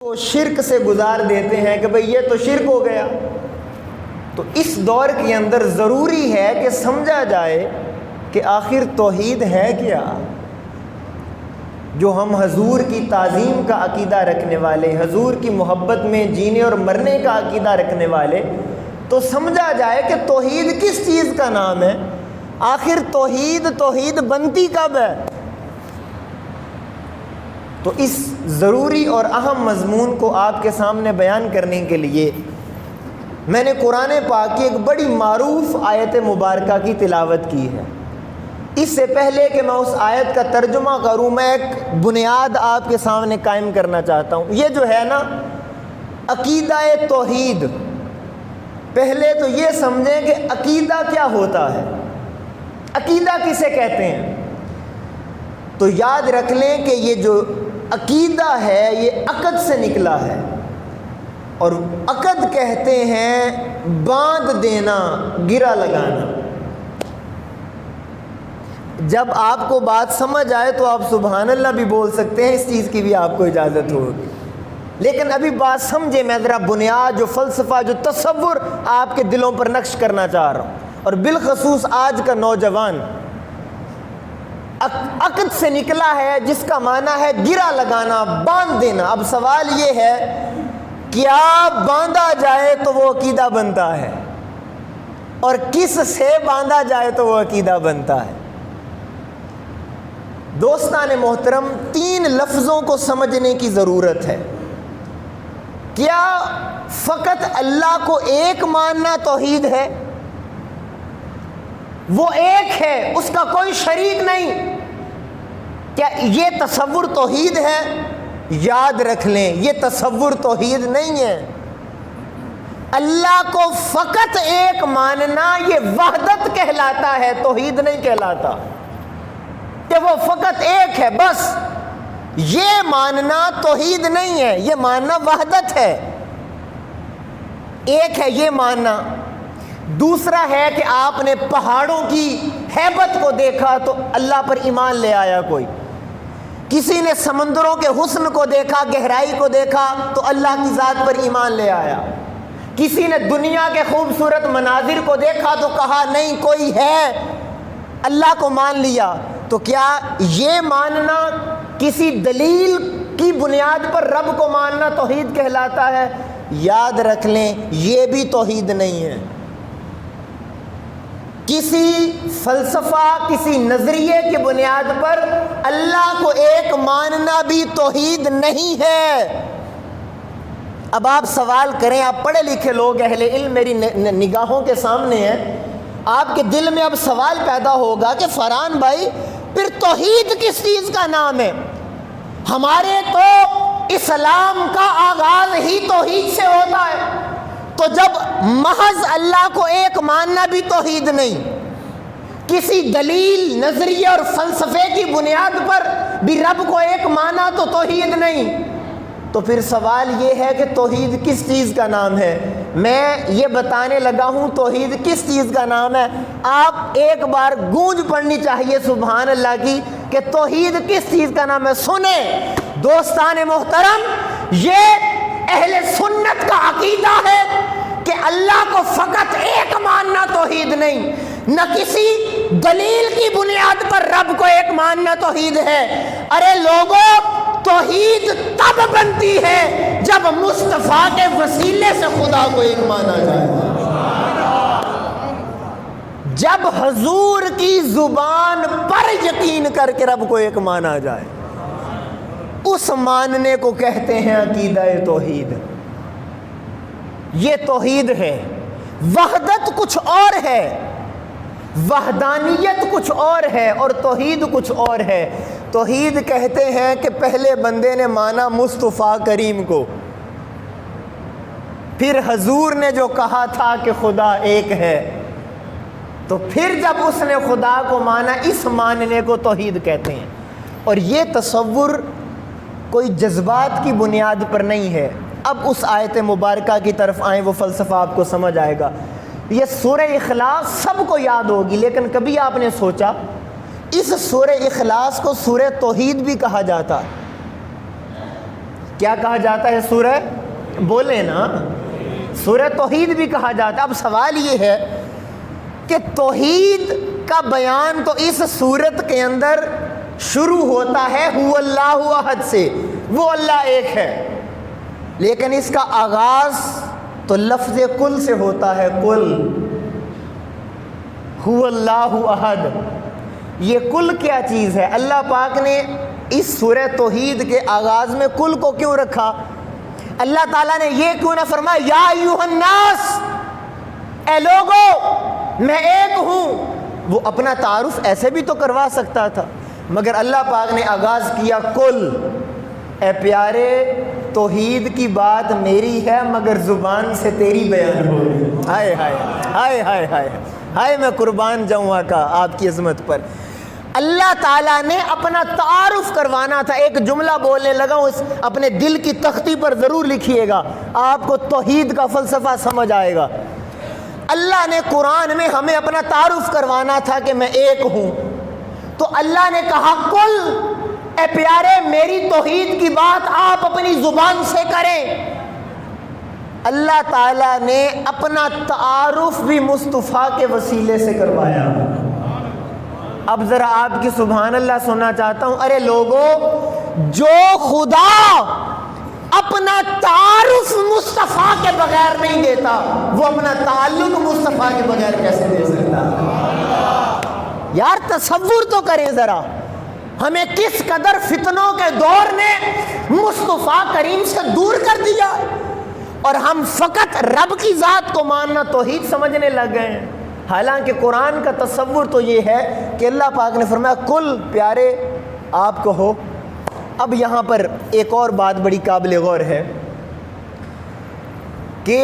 کو شرک سے گزار دیتے ہیں کہ بھئی یہ تو شرک ہو گیا۔ تو اس دور کے اندر ضروری ہے کہ سمجھا جائے کہ آخر توحید ہے کیا۔ جو ہم حضور کی تعظیم کا عقیدہ رکھنے والے، حضور کی محبت میں جینے اور مرنے کا عقیدہ رکھنے والے، تو سمجھا جائے کہ توحید کس چیز کا نام ہے، آخر توحید بنتی کب ہے۔ تو اس ضروری اور اہم مضمون کو آپ کے سامنے بیان کرنے کے لیے میں نے قرآن پاک کی ایک بڑی معروف آیت مبارکہ کی تلاوت کی ہے۔ اس سے پہلے کہ میں اس آیت کا ترجمہ کروں، میں ایک بنیاد آپ کے سامنے قائم کرنا چاہتا ہوں۔ یہ جو ہے نا عقیدہ توحید، پہلے تو یہ سمجھیں کہ عقیدہ کیا ہوتا ہے، عقیدہ کسے کہتے ہیں۔ تو یاد رکھ لیں کہ یہ جو عقیدہ ہے یہ عقد سے نکلا ہے، اور عقد کہتے ہیں باندھ دینا، گرا لگانا۔ جب آپ کو بات سمجھ آئے تو آپ سبحان اللہ بھی بول سکتے ہیں، اس چیز کی بھی آپ کو اجازت ہوگی، لیکن ابھی بات سمجھے، میں ذرا بنیاد، جو فلسفہ، جو تصور آپ کے دلوں پر نقش کرنا چاہ رہا ہوں، اور بالخصوص آج کا نوجوان۔ عقد سے نکلا ہے جس کا معنی ہے گرا لگانا، باندھ دینا۔ اب سوال یہ ہے، کیا باندھا جائے تو وہ عقیدہ بنتا ہے، اور کس سے باندھا جائے تو وہ عقیدہ بنتا ہے؟ دوستان محترم، 3 لفظوں کو سمجھنے کی ضرورت ہے۔ کیا فقط اللہ کو ایک ماننا توحید ہے؟ وہ ایک ہے، اس کا کوئی شریک نہیں، کیا یہ تصور توحید ہے؟ یاد رکھ لیں، یہ تصور توحید نہیں ہے۔ اللہ کو فقط ایک ماننا یہ وحدت کہلاتا ہے، توحید نہیں کہلاتا، کہ وہ فقط ایک ہے بس۔ یہ ماننا توحید نہیں ہے، یہ ماننا وحدت ہے، ایک ہے یہ ماننا۔ دوسرا ہے کہ آپ نے پہاڑوں کی ہیبت کو دیکھا تو اللہ پر ایمان لے آیا کوئی، کسی نے سمندروں کے حسن کو دیکھا، گہرائی کو دیکھا تو اللہ کی ذات پر ایمان لے آیا، کسی نے دنیا کے خوبصورت مناظر کو دیکھا تو کہا نہیں کوئی ہے، اللہ کو مان لیا۔ تو کیا یہ ماننا کسی دلیل کی بنیاد پر رب کو ماننا توحید کہلاتا ہے؟ یاد رکھ لیں، یہ بھی توحید نہیں ہے۔ کسی فلسفہ، کسی نظریے کی بنیاد پر اللہ کو ایک ماننا بھی توحید نہیں ہے۔ اب آپ سوال کریں، آپ پڑھے لکھے لوگ، اہل علم میری نگاہوں کے سامنے ہیں، آپ کے دل میں اب سوال پیدا ہوگا کہ فرحان بھائی پھر توحید کس چیز کا نام ہے؟ ہمارے تو اسلام کا آغاز ہی توحید سے ہوتا ہے، تو جب محض اللہ کو ایک ماننا بھی توحید نہیں، کسی دلیل، نظریے اور فلسفے کی بنیاد پر بھی رب کو ایک مانا تو توحید نہیں، تو پھر سوال یہ ہے کہ توحید کس چیز کا نام ہے؟ میں یہ بتانے لگا ہوں توحید کس چیز کا نام ہے۔ آپ ایک بار گونج پڑھنی چاہیے سبحان اللہ کی کہ توحید کس چیز کا نام ہے۔ سنیں دوستان محترم، یہ اہل سنت کا عقیدہ ہے کہ اللہ کو فقط ایک ماننا توحید نہیں، نہ کسی دلیل کی بنیاد پر رب کو ایک ماننا توحید ہے۔ ارے لوگوں، توحید تب بنتی ہے جب مصطفیٰ کے وسیلے سے خدا کو ایک مانا جائے، جب حضور کی زبان پر یقین کر کے رب کو ایک مانا جائے، اس ماننے کو کہتے ہیں عقیدہ توحید۔ یہ توحید ہے۔ وحدت کچھ اور ہے، وحدانیت کچھ اور ہے، اور توحید کچھ اور ہے۔ توحید کہتے ہیں کہ پہلے بندے نے مانا مصطفیٰ کریم کو، پھر حضور نے جو کہا تھا کہ خدا ایک ہے، تو پھر جب اس نے خدا کو مانا، اس ماننے کو توحید کہتے ہیں۔ اور یہ تصور کوئی جذبات کی بنیاد پر نہیں ہے۔ اب اس آیت مبارکہ کی طرف آئیں، وہ فلسفہ آپ کو سمجھ آئے گا۔ یہ سورہ اخلاص سب کو یاد ہوگی، لیکن کبھی آپ نے سوچا اس سورہ اخلاص کو سورہ توحید بھی کہا جاتا ہے؟ کیا کہا جاتا ہے سورہ؟ بولے نا، سورہ توحید بھی کہا جاتا ہے۔ اب سوال یہ ہے کہ توحید کا بیان تو اس سورت کے اندر شروع ہوتا ہے هو اللہ احد سے، وہ اللہ ایک ہے، لیکن اس کا آغاز تو لفظ کل سے ہوتا ہے، کل هو اللہ احد۔ یہ کل کیا چیز ہے؟ اللہ پاک نے اس سورہ توحید کے آغاز میں کل کو کیوں رکھا؟ اللہ تعالیٰ نے یہ کیوں نہ فرمایا یا ایھا الناس، اے لوگو میں ایک ہوں؟ وہ اپنا تعارف ایسے بھی تو کروا سکتا تھا، مگر اللہ پاک نے آغاز کیا کل، اے پیارے توحید کی بات میری ہے مگر زبان سے تیری بیان ہو رہی۔ ہائے ہائے ہائے ہائے ہائے ہائے، میں قربان جاؤں آقا آپ کی عظمت پر۔ اللہ تعالیٰ نے اپنا تعارف کروانا تھا۔ ایک جملہ بولنے لگا ہوں، اپنے دل کی تختی پر ضرور لکھیے گا، آپ کو توحید کا فلسفہ سمجھ آئے گا۔ اللہ نے قرآن میں ہمیں اپنا تعارف کروانا تھا کہ میں ایک ہوں، تو اللہ نے کہا کل، اے پیارے میری توحید کی بات آپ اپنی زبان سے کریں۔ اللہ تعالیٰ نے اپنا تعارف بھی مصطفیٰ کے وسیلے سے کروایا۔ اب ذرا آپ کی سبحان اللہ سننا چاہتا ہوں۔ ارے لوگو، جو خدا اپنا تعارف مصطفیٰ کے بغیر نہیں دیتا، وہ اپنا تعلق مصطفیٰ کے بغیر کیسے دے سکتا؟ یار تصور تو کریں ذرا، ہمیں کس قدر فتنوں کے دور نے مصطفیٰ کریم سے دور کر دیا، اور ہم فقط رب کی ذات کو ماننا توحید سمجھنے لگ گئے ہیں۔ حالانکہ قرآن کا تصور تو یہ ہے کہ اللہ پاک نے فرمایا کل، پیارے آپ کہو۔ اب یہاں پر ایک اور بات بڑی قابل غور ہے کہ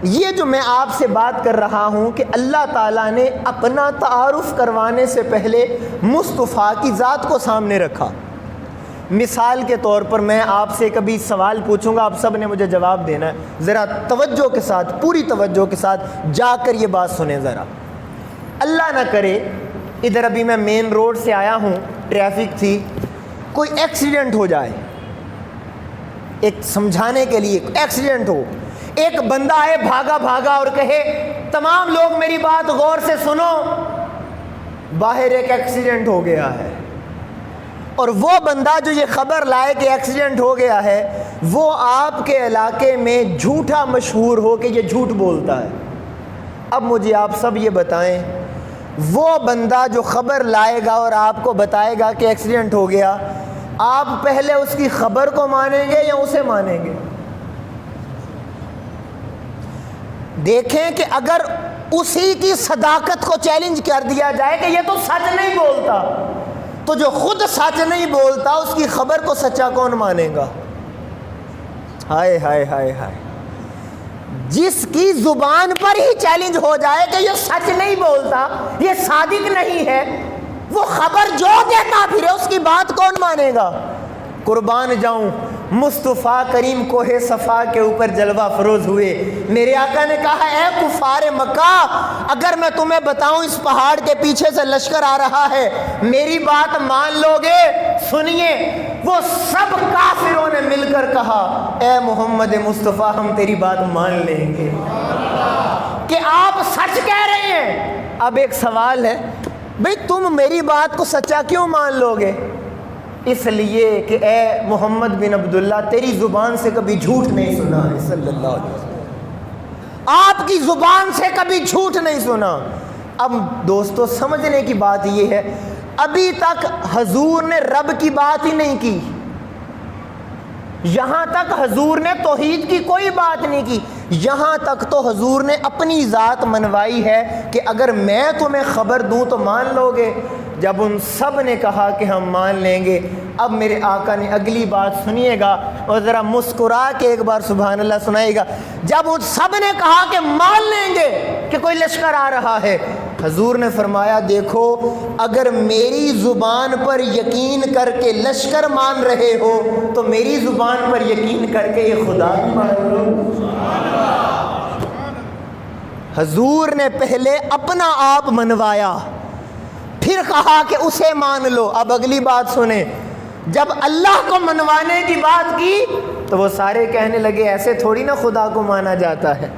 یہ جو میں آپ سے بات کر رہا ہوں کہ اللہ تعالیٰ نے اپنا تعارف کروانے سے پہلے مصطفیٰ کی ذات کو سامنے رکھا۔ مثال کے طور پر میں آپ سے کبھی سوال پوچھوں گا، آپ سب نے مجھے جواب دینا ہے، ذرا توجہ کے ساتھ، پوری توجہ کے ساتھ جا کر یہ بات سنیں ذرا۔ اللہ نہ کرے ادھر ابھی میں مین روڈ سے آیا ہوں، ٹریفک تھی، کوئی ایکسیڈنٹ ہو جائے، ایک سمجھانے کے لیے ایکسیڈنٹ ہو، ایک بندہ آئے بھاگا بھاگا اور کہے تمام لوگ میری بات غور سے سنو، باہر ایک ایکسیڈنٹ ہو گیا ہے، اور وہ بندہ جو یہ خبر لائے کہ ایکسیڈنٹ ہو گیا ہے، وہ آپ کے علاقے میں جھوٹا مشہور ہو کہ یہ جھوٹ بولتا ہے۔ اب مجھے آپ سب یہ بتائیں، وہ بندہ جو خبر لائے گا اور آپ کو بتائے گا کہ ایکسیڈنٹ ہو گیا، آپ پہلے اس کی خبر کو مانیں گے یا اسے مانیں گے؟ دیکھیں کہ اگر اسی کی صداقت کو چیلنج کر دیا جائے کہ یہ تو سچ نہیں بولتا، تو جو خود سچ نہیں بولتا اس کی خبر کو سچا کون مانے گا؟ ہائے ہائے ہائے ہائے، جس کی زبان پر ہی چیلنج ہو جائے کہ یہ سچ نہیں بولتا، یہ صادق نہیں ہے، وہ خبر جو دیتا پھر اس کی بات کون مانے گا؟ قربان جاؤں، مصطفیٰ کریم کوہ صفا کے اوپر جلوہ فروز ہوئے، میرے آقا نے کہا اے کفار مکہ، اگر میں تمہیں بتاؤں اس پہاڑ کے پیچھے سے لشکر آ رہا ہے، میری بات مان لو گے؟ سنیے، وہ سب کافروں نے مل کر کہا اے محمد مصطفیٰ ہم تیری بات مان لیں گے کہ آپ سچ کہہ رہے ہیں۔ اب ایک سوال ہے، بھئی تم میری بات کو سچا کیوں مان لو گے؟ اس لیے کہ اے محمد بن عبداللہ تیری زبان سے کبھی جھوٹ نہیں سنا ہے، صلی اللہ علیہ وسلم، آپ کی زبان سے کبھی جھوٹ نہیں سنا۔ اب دوستو سمجھنے کی بات یہ ہے، ابھی تک حضور نے رب کی بات ہی نہیں کی، یہاں تک حضور نے توحید کی کوئی بات نہیں کی، یہاں تک تو حضور نے اپنی ذات منوائی ہے کہ اگر میں تمہیں خبر دوں تو مان لو گے۔ جب ان سب نے کہا کہ ہم مان لیں گے، اب میرے آقا نے اگلی بات سنیے گا اور ذرا مسکرا کے ایک بار سبحان اللہ سنائے گا۔ جب ان سب نے کہا کہ مان لیں گے کہ کوئی لشکر آ رہا ہے، حضور نے فرمایا دیکھو اگر میری زبان پر یقین کر کے لشکر مان رہے ہو تو میری زبان پر یقین کر کے یہ خدا بھی مان لو۔ حضور نے پہلے اپنا آپ منوایا، پھر کہا کہ اسے مان لو۔ اب اگلی بات سنیں، جب اللہ کو منوانے کی بات کی تو وہ سارے کہنے لگے ایسے تھوڑی نا خدا کو مانا جاتا ہے،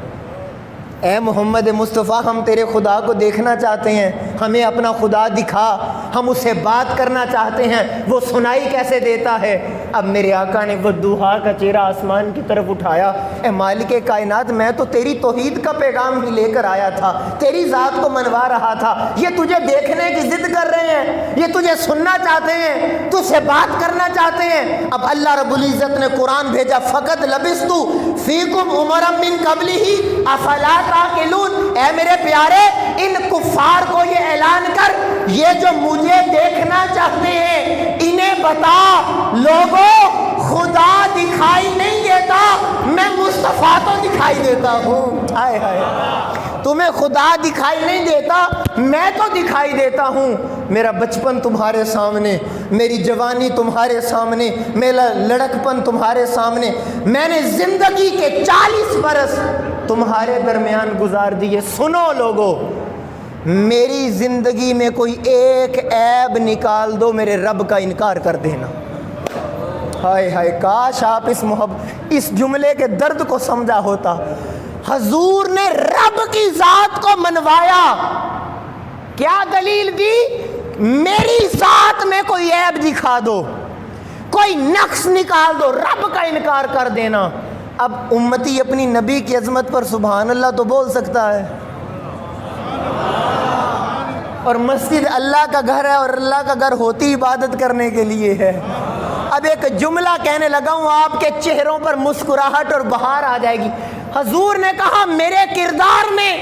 اے محمد مصطفیٰ ہم تیرے خدا کو دیکھنا چاہتے ہیں، ہمیں اپنا خدا دکھا، ہم اس سے بات کرنا چاہتے ہیں، وہ سنائی کیسے دیتا ہے؟ اب میرے آقا نے وہ دوحا کا چہرہ آسمان کی طرف اٹھایا، اے مالک کائنات میں تو تیری توحید کا پیغام ہی لے کر آیا تھا، تیری ذات کو منوا رہا تھا، یہ تجھے دیکھنے کی ضد کر رہے ہیں، یہ تجھے سننا چاہتے ہیں، تجھ سے بات کرنا چاہتے ہیں۔ اب اللہ رب العزت نے قرآن بھیجا، فقط لبثت فیکم عمرا من قبلہ افلا تعقلون، اے میرے پیارے ان کفار کو یہ اعلان کر، یہ جو مجھے دیکھنا چاہتے ہیں انہیں بتا لوگوں خدا دکھائی نہیں دیتا، میں مصطفیٰ تو دکھائی دیتا ہوں۔ ہائے ہائے، تمہیں خدا دکھائی نہیں دیتا، میں تو دکھائی دیتا ہوں۔ میرا بچپن تمہارے سامنے، میری جوانی تمہارے سامنے، میرا لڑکپن تمہارے سامنے، میں نے زندگی کے 40 برس تمہارے درمیان گزار دیے۔ سنو لوگو، میری زندگی میں کوئی ایک عیب نکال دو، میرے رب کا انکار کر دینا۔ ہائے ہائے، کاش آپ اس جملے کے درد کو سمجھا ہوتا۔ حضور نے رب کی ذات کو منوایا، کیا دلیل دی؟ میری ذات میں کوئی عیب دکھا دو، کوئی نقص نکال دو، رب کا انکار کر دینا۔ اب امتی اپنی نبی کی عظمت پر سبحان اللہ تو بول سکتا ہے، اور مسجد اللہ کا گھر ہے، اور اللہ کا گھر ہوتی عبادت کرنے کے لیے ہے۔ اب ایک جملہ کہنے لگا ہوں، آپ کے چہروں پر مسکراہٹ اور بہار آ جائے گی۔ حضور نے کہا میرے کردار میں،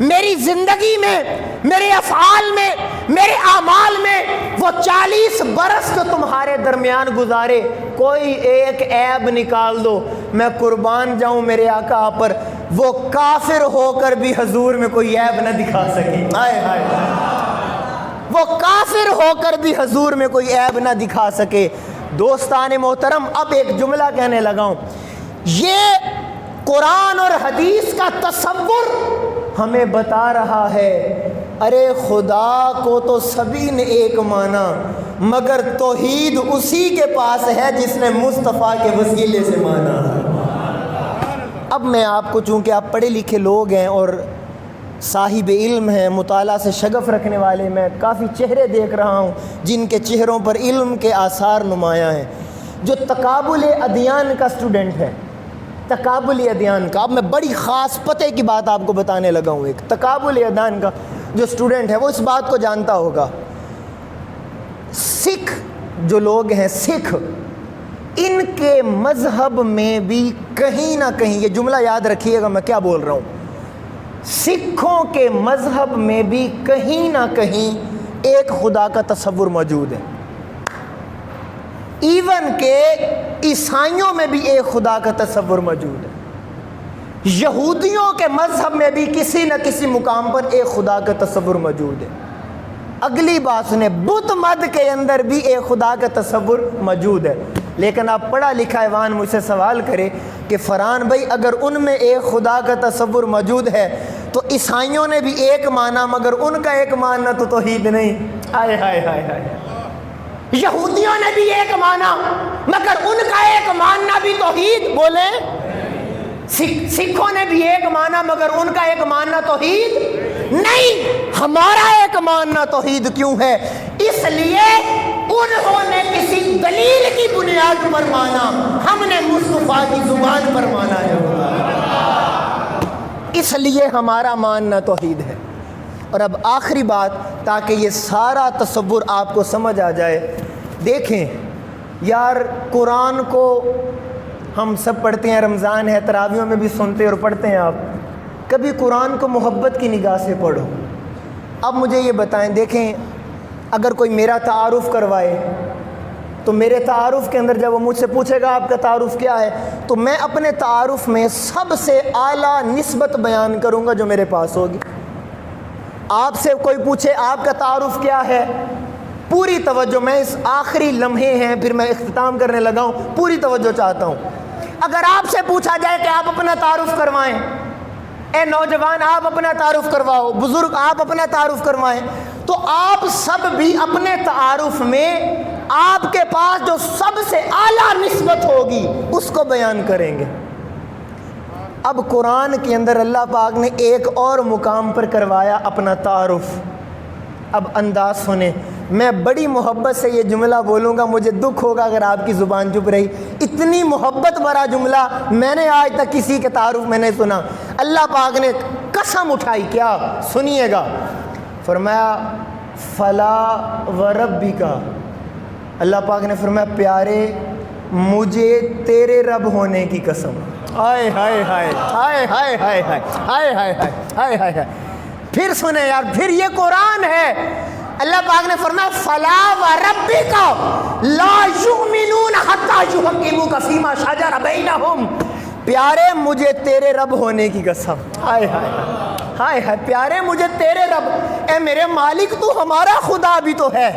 میری زندگی میں، میرے افعال میں، میرے اعمال میں وہ 40 برس جو تمہارے درمیان گزارے، کوئی ایک عیب نکال دو، میں قربان جاؤں میرے آقا پر، وہ کافر ہو کر بھی حضور میں کوئی عیب نہ دکھا سکے۔ ہائے ہائے، وہ کافر ہو کر بھی حضور میں کوئی عیب نہ دکھا سکے۔ دوستان محترم، اب ایک جملہ کہنے لگا ہوں، یہ قرآن اور حدیث کا تصور ہمیں بتا رہا ہے، ارے خدا کو تو سبھی نے ایک مانا، مگر توحید اسی کے پاس ہے جس نے مصطفیٰ کے وسیلے سے مانا۔ اب میں آپ کو، چونکہ آپ پڑھے لکھے لوگ ہیں اور صاحب علم ہیں، مطالعہ سے شغف رکھنے والے، میں کافی چہرے دیکھ رہا ہوں جن کے چہروں پر علم کے آثار نمایاں ہیں۔ جو تقابل ادیان کا اسٹوڈنٹ ہے، تقابل ادیان کا، اب میں بڑی خاص پتے کی بات آپ کو بتانے لگا ہوں، ایک تقابل ادیان کا جو اسٹوڈنٹ ہے وہ اس بات کو جانتا ہوگا۔ سکھ جو لوگ ہیں، سکھ، ان کے مذہب میں بھی کہیں نہ کہیں، یہ جملہ یاد رکھیے گا میں کیا بول رہا ہوں، سکھوں کے مذہب میں بھی کہیں نہ کہیں ایک خدا کا تصور موجود ہے۔ ایون کہ عیسائیوں میں بھی ایک خدا کا تصور موجود ہے، یہودیوں کے مذہب میں بھی کسی نہ کسی مقام پر ایک خدا کا تصور موجود ہے۔ اگلی بات سنیں، بدھ مت کے اندر بھی ایک خدا کا تصور موجود ہے، لیکن آپ پڑھا لکھا ایوان مجھ سے سوال کرے کہ فرحان بھائی اگر ان میں ایک خدا کا تصور موجود ہے تو عیسائیوں نے بھی ایک مانا مگر ان کا ایک ماننا تو توحید نہیں۔ ہائے ہائے ہائے ہائے، یہودیوں نے بھی ایک مانا مگر ان کا ایک ماننا بھی توحید، بولے سکھوں نے بھی ایک مانا مگر ان کا ایک ماننا توحید نہیں، ہمارا ایک ماننا توحید کیوں ہے؟ اس لیے انہوں نے کسی دلیل کی بنیاد پر مانا، ہم نے مصطفیٰ کی زبان پر مانا ہے، اس لیے ہمارا ماننا توحید ہے۔ اور اب آخری بات، تاکہ یہ سارا تصور آپ کو سمجھ آ جائے، دیکھیں یار، قرآن کو ہم سب پڑھتے ہیں، رمضان ہے، تراویحوں میں بھی سنتے اور پڑھتے ہیں، آپ کبھی قرآن کو محبت کی نگاہ سے پڑھو۔ اب مجھے یہ بتائیں، دیکھیں اگر کوئی میرا تعارف کروائے تو میرے تعارف کے اندر جب وہ مجھ سے پوچھے گا آپ کا تعارف کیا ہے، تو میں اپنے تعارف میں سب سے اعلیٰ نسبت بیان کروں گا جو میرے پاس ہوگی۔ آپ سے کوئی پوچھے آپ کا تعارف کیا ہے، پوری توجہ، میں اس آخری لمحے ہیں پھر میں اختتام کرنے لگا ہوں، پوری توجہ چاہتا ہوں۔ اگر آپ سے پوچھا جائے کہ آپ اپنا تعارف کروائیں، اے نوجوان آپ اپنا تعارف کرواؤ، بزرگ آپ اپنا تعارف کروائیں، تو آپ سب بھی اپنے تعارف میں آپ کے پاس جو سب سے اعلیٰ نسبت ہوگی اس کو بیان کریں گے۔ اب قرآن کے اندر اللہ پاک نے ایک اور مقام پر کروایا اپنا تعارف۔ اب انداز سنیں، میں بڑی محبت سے یہ جملہ بولوں گا، مجھے دکھ ہوگا اگر آپ کی زبان چپ رہی۔ اتنی محبت بھرا جملہ میں نے آج تک کسی کے تعارف میں نہیں سنا۔ اللہ پاک نے قسم اٹھائی، کیا سنیے گا، فرمایا فلا وربک، اللہ پاک نے فرمایا پیارے مجھے تیرے رب ہونے کی قسم۔ ہائے ہائے ہائے ہائے ہائے ہائے ہائے ہائے ہائے ہائے ہائے ہائے۔ پھر سنیں یار، پھر یہ قرآن ہے۔ اللہ پاک نے فرمایا فلا وربک لا یؤمنون حتی یحکموک فیما شجر بینہم، پیارے مجھے تیرے رب ہونے کی قسم۔ ہائے ہائے ہائے ہائے، پیارے مجھے تیرے رب، اے میرے مالک تو ہمارا خدا بھی تو ہے،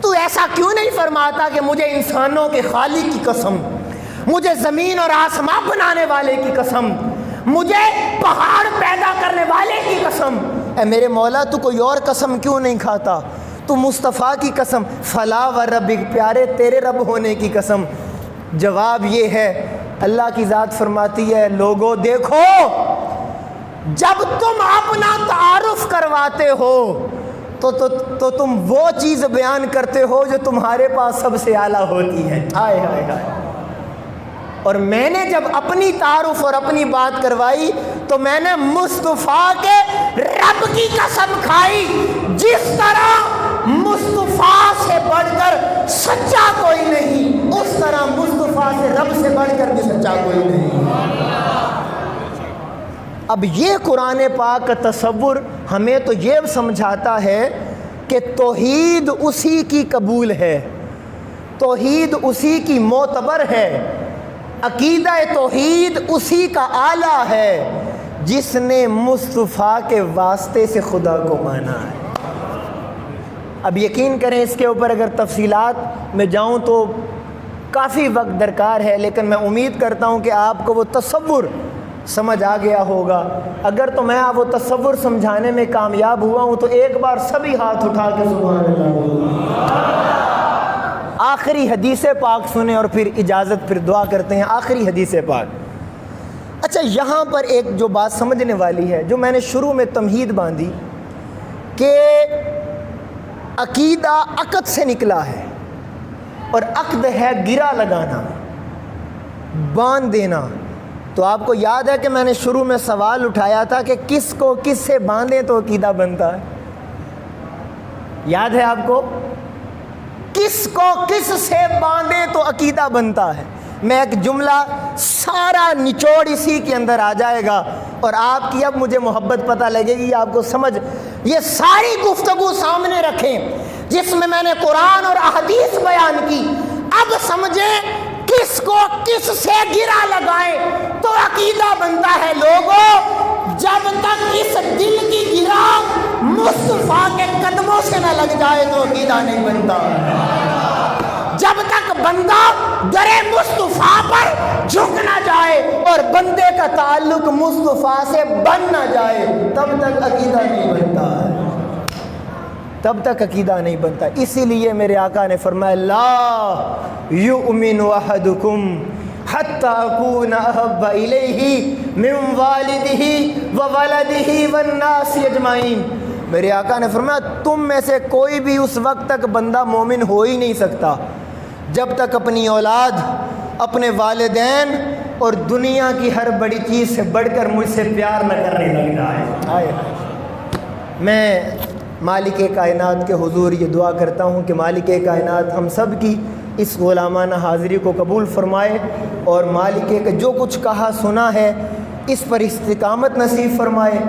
تو ایسا کیوں نہیں فرماتا کہ مجھے انسانوں کے خالق کی قسم، مجھے زمین اور آسمان بنانے والے کی قسم، مجھے پہاڑ پیدا کرنے والے کی قسم، اے میرے مولا تو کوئی اور قسم کیوں نہیں کھاتا، تو مصطفیٰ کی قسم، فلا وربک، پیارے تیرے رب ہونے کی قسم۔ جواب یہ ہے، اللہ کی ذات فرماتی ہے لوگوں دیکھو، جب تم اپنا تعارف کرواتے ہو تو تم وہ چیز بیان کرتے ہو جو تمہارے پاس سب سے اعلیٰ ہوتی ہے۔ ہائے ہائے ہائے۔ اور میں نے جب اپنی تعارف اور اپنی بات کروائی تو میں نے مصطفیٰ کے رب کی قسم کھائی، جس طرح مصطفیٰ سے بڑھ کر سچا کوئی نہیں، اس طرح مصطفیٰ سے رب سے بڑھ کر بھی سچا کوئی نہیں۔ اب یہ قرآن پاک کا تصور ہمیں تو یہ سمجھاتا ہے کہ توحید اسی کی قبول ہے، توحید اسی کی معتبر ہے، عقیدہ توحید اسی کا اعلیٰ ہے جس نے مصطفیٰ کے واسطے سے خدا کو مانا ہے۔ اب یقین کریں اس کے اوپر اگر تفصیلات میں جاؤں تو کافی وقت درکار ہے، لیکن میں امید کرتا ہوں کہ آپ کو وہ تصور سمجھ آ گیا ہوگا۔ اگر تو میں وہ تصور سمجھانے میں کامیاب ہوا ہوں تو ایک بار سبھی ہاتھ اٹھا کے سبحان اللہ۔ آخری حدیث پاک سنیں اور پھر اجازت، پھر دعا کرتے ہیں۔ آخری حدیث پاک، اچھا یہاں پر ایک جو بات سمجھنے والی ہے، جو میں نے شروع میں تمہید باندھی کہ عقیدہ عقد سے نکلا ہے، اور عقد ہے گرہ لگانا، باندھ دینا۔ تو آپ کو یاد ہے کہ میں نے شروع میں سوال اٹھایا تھا کہ کس کو کس سے باندھیں تو عقیدہ بنتا ہے؟ یاد ہے آپ کو؟ کس کو کس سے باندھیں تو عقیدہ بنتا ہے۔ میں ایک جملہ سارا نچوڑ اسی کے اندر آ جائے گا، اور آپ کی اب مجھے محبت پتہ لگے گی، آپ کو سمجھ، یہ ساری گفتگو سامنے رکھیں جس میں نے قرآن اور احادیث بیان کی، اب سمجھیں کس کو کس سے گرہ لگائیں تو عقیدہ بنتا ہے۔ لوگوں جب تک اس دل کی گرہ مصطفیٰ کے قدموں سے نہ لگ جائے تو عقیدہ نہیں بنتا۔ جب تک بندہ در مصطفیٰ پر جھک نہ جائے اور بندے کا تعلق مصطفیٰ سے بن نہ جائے تب تک عقیدہ نہیں بنتا ہے، تب تک عقیدہ نہیں بنتا۔ اسی لیے میرے آقا نے فرمایا لا یؤمن احدکم حتی اکون احب الیہ من والدہ وولدہ والناس اجمعین۔ میرے آقا نے فرمایا تم میں سے کوئی بھی اس وقت تک بندہ مومن ہو ہی نہیں سکتا جب تک اپنی اولاد، اپنے والدین اور دنیا کی ہر بڑی چیز سے بڑھ کر مجھ سے پیار نہ کرنے لگ رہا ہے۔ میں مالک کائنات کے حضور یہ دعا کرتا ہوں کہ مالک کائنات ہم سب کی اس غلامانہ حاضری کو قبول فرمائے، اور مالک کا جو کچھ کہا سنا ہے اس پر استقامت نصیب فرمائے۔